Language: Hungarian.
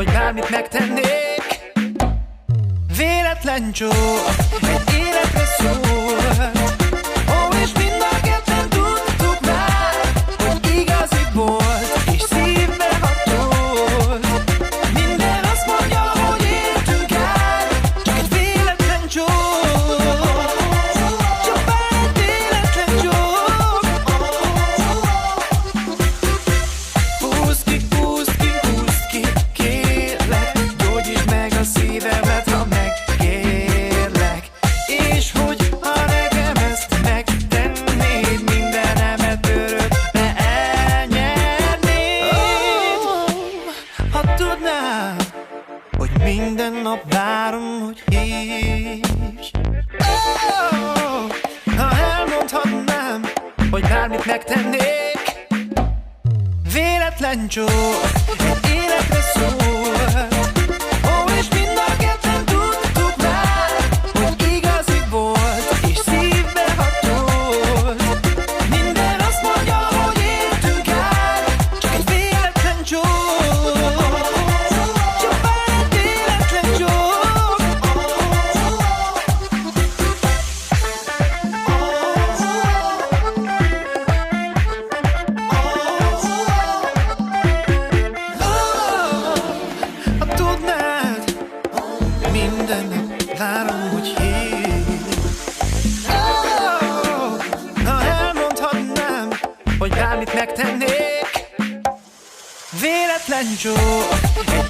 hogy bármit megtennék. Véletlen csók, egy életre szólt. Ó, és mind a ketten tudtuk már, hogy igazi volt, és szívbe hatolt. Minden azt mondja, hogy értünk el, csak egy véletlen csók. Csupán egy véletlen csók. Húzd ki, húzd ki, húzd ki, kérlek, gyógyítsd meg a szívemet, ha megkérlek. És hogy ha nekem ezt megtennéd, mindenemet örökre elnyernéd. Ha tudnám, hogy minden nap várom, hogy hívj. Ha elmondhatnám, hogy bármit megtennék. Véletlen csók, egy életre szólt. Ó, és mind a ketten tudtuk már, hogy igazi volt, és szívbe hatolt. Minden azt mondja, hogy értünk el, csak egy véletlen csók. Csupán egy véletlen csók. Ha tudnád, minden nap várom, hogy hívj. Ha elmondhatnám, hogy bármit megtennék. Véletlen csók, egy